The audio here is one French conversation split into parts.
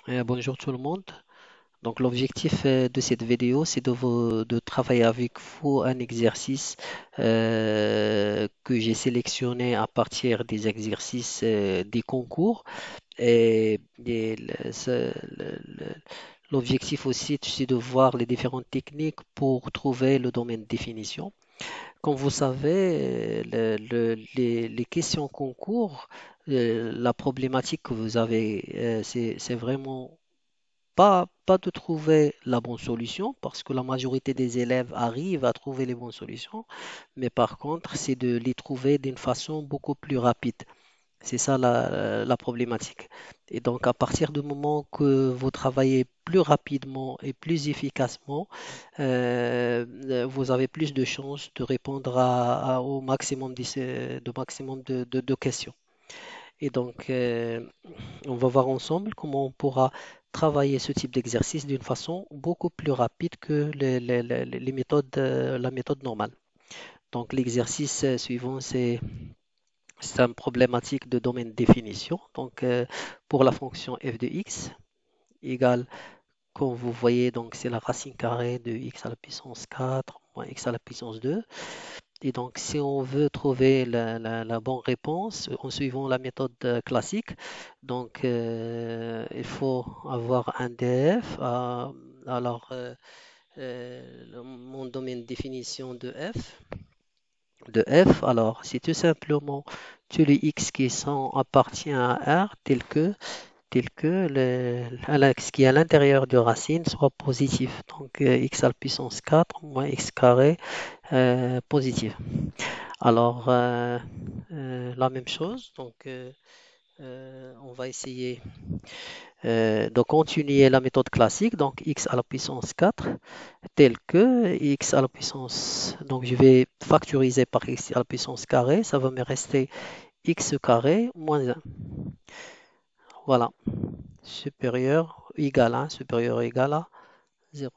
Bonjour tout le monde. Donc l'objectif de cette vidéo, c'est de travailler avec vous un exercice que j'ai sélectionné à partir des exercices des concours. L'objectif aussi, c'est de voir les différentes techniques pour trouver le domaine de définition. Comme vous savez, les questions concours, la problématique que vous avez, c'est vraiment pas de trouver la bonne solution, parce que la majorité des élèves arrivent à trouver les bonnes solutions, mais par contre, c'est de les trouver d'une façon beaucoup plus rapide. C'est ça la problématique. Et donc, à partir du moment que vous travaillez plus rapidement et plus efficacement, vous avez plus de chances de répondre au maximum de questions. Et donc, on va voir ensemble comment on pourra travailler ce type d'exercice d'une façon beaucoup plus rapide que les méthodes, la méthode normale. Donc, l'exercice suivant, c'est une problématique de domaine de définition. Donc, pour la fonction f de x égale, comme vous voyez, donc c'est la racine carrée de x à la puissance 4 moins x à la puissance 2. Et donc, si on veut trouver la bonne réponse en suivant la méthode classique, donc il faut avoir un DF. Alors, mon domaine de définition de f, alors c'est tout simplement tous les x qui sont appartient à R tel que ce qui est à l'intérieur de racine soit positif. Donc, x à la puissance 4 moins x carré positif. Alors, la même chose, donc on va essayer de continuer la méthode classique, donc x à la puissance 4, tel que x à la puissance, donc je vais factoriser par x à la puissance carré, ça va me rester x carré moins 1. Voilà, supérieur égal à 1, supérieur égal à 0.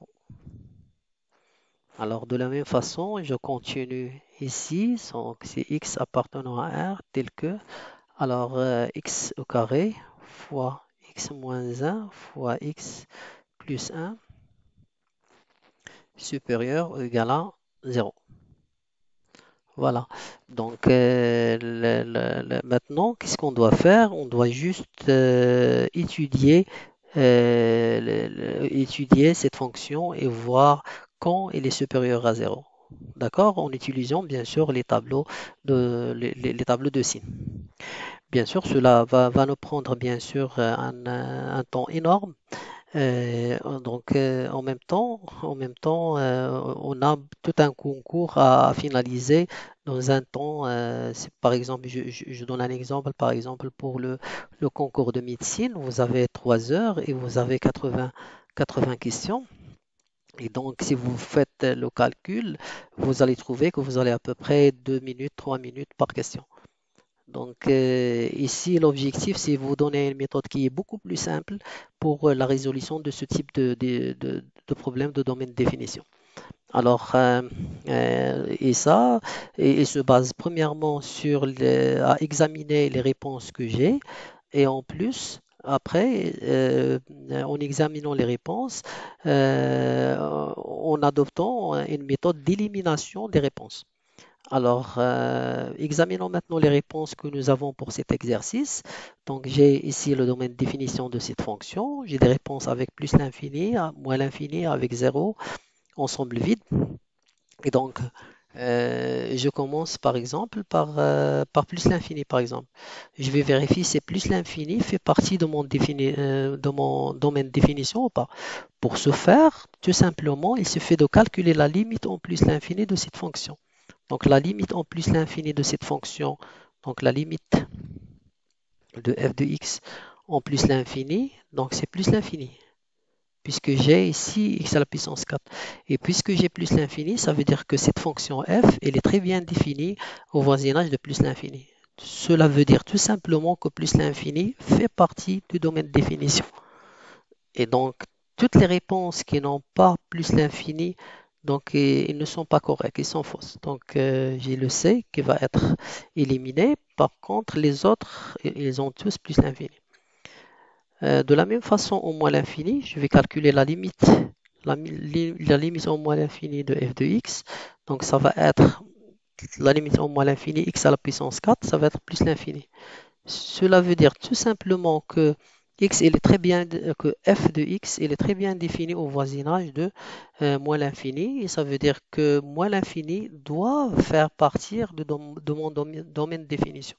Alors, de la même façon, je continue ici, donc c'est x appartenant à R, tel que alors, x au carré fois x moins 1 fois x plus 1 supérieur ou égal à 0. Voilà. Donc, maintenant, qu'est-ce qu'on doit faire? On doit juste étudier cette fonction et voir quand elle est supérieure à 0. D'accord? En utilisant bien sûr les tableaux de signes. Bien sûr, cela va nous prendre bien sûr un temps énorme. Donc, en même temps, on a tout un concours à finaliser dans un temps. Par exemple, je donne un exemple. Par exemple, pour le concours de médecine, vous avez 3 heures et vous avez 80 questions. Et donc, si vous faites le calcul, vous allez trouver que vous allez à peu près 2 minutes, 3 minutes par question. Donc, ici, l'objectif, c'est vous donner une méthode qui est beaucoup plus simple pour la résolution de ce type de problème de domaine de définition. Alors, et ça, il se base premièrement à examiner les réponses que j'ai, et en plus, après, en examinant les réponses, en adoptant une méthode d'élimination des réponses. Alors, examinons maintenant les réponses que nous avons pour cet exercice. Donc, j'ai ici le domaine de définition de cette fonction. J'ai des réponses avec plus l'infini, moins l'infini, avec 0, ensemble vide. Et donc, je commence par exemple par plus l'infini, par exemple. Je vais vérifier si plus l'infini fait partie de mon domaine de définition ou pas. Pour ce faire, tout simplement, il suffit de calculer la limite en plus l'infini de cette fonction. Donc la limite en plus l'infini de cette fonction, donc la limite de f de x en plus l'infini, donc c'est plus l'infini, puisque j'ai ici x à la puissance 4. Et puisque j'ai plus l'infini, ça veut dire que cette fonction f, elle est très bien définie au voisinage de plus l'infini. Cela veut dire tout simplement que plus l'infini fait partie du domaine de définition. Et donc, toutes les réponses qui n'ont pas plus l'infini, donc ils ne sont pas corrects, ils sont fausses. Donc, j'ai le C qui va être éliminé. Par contre, les autres, ils ont tous plus l'infini. De la même façon, au moins l'infini, je vais calculer la limite, la limite au moins l'infini de f de x. Donc ça va être la limite au moins l'infini x à la puissance 4, ça va être plus l'infini. Cela veut dire tout simplement que x, il est très bien, que f de x, il est très bien défini au voisinage de moins l'infini. Et ça veut dire que moins l'infini doit faire partir de mon domaine de définition.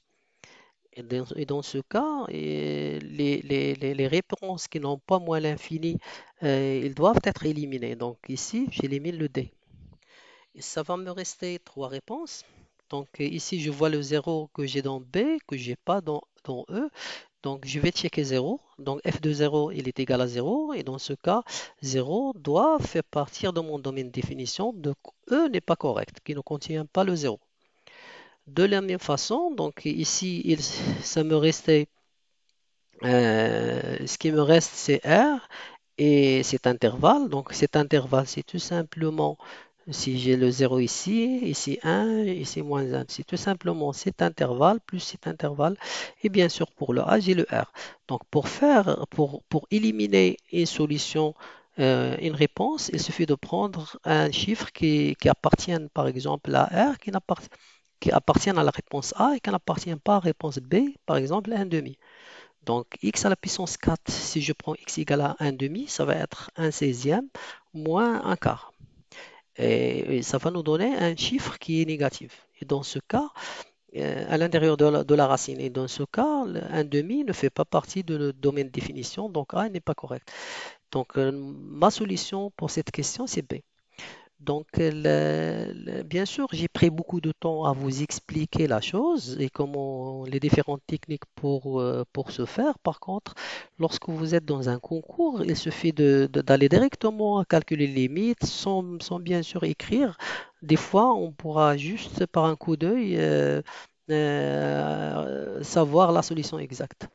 Et dans ce cas, les réponses qui n'ont pas moins l'infini, ils doivent être éliminées. Donc ici, j'élimine le D. Et ça va me rester trois réponses. Donc ici, je vois le zéro que j'ai dans B, que j'ai pas dans E. Donc je vais checker zéro. Donc f de zéro, il est égal à zéro. Et dans ce cas, zéro doit faire partir de mon domaine de définition. Donc E n'est pas correct, qui ne contient pas le zéro. De la même façon, donc ici, ça me restait, ce qui me reste, c'est R et cet intervalle. Donc cet intervalle, c'est tout simplement, si j'ai le 0 ici, ici 1, ici moins 1, c'est tout simplement cet intervalle plus cet intervalle. Et bien sûr, pour le A, j'ai le R. Donc pour éliminer une solution, une réponse, il suffit de prendre un chiffre qui appartient par exemple à R, qui appartient à la réponse A et qui n'appartient pas à la réponse B, par exemple 1 demi. Donc x à la puissance 4, si je prends x égale à 1 demi, ça va être 1 seizième moins un quart. Et ça va nous donner un chiffre qui est négatif. Et dans ce cas, à l'intérieur de la racine, et dans ce cas, 1 demi ne fait pas partie de le domaine de définition, donc A n'est pas correct. Donc ma solution pour cette question, c'est B. Donc, bien sûr, j'ai pris beaucoup de temps à vous expliquer la chose et comment les différentes techniques pour ce faire. Par contre, lorsque vous êtes dans un concours, il suffit d'aller directement calculer les limites sans bien sûr écrire. Des fois, on pourra juste par un coup d'œil savoir la solution exacte.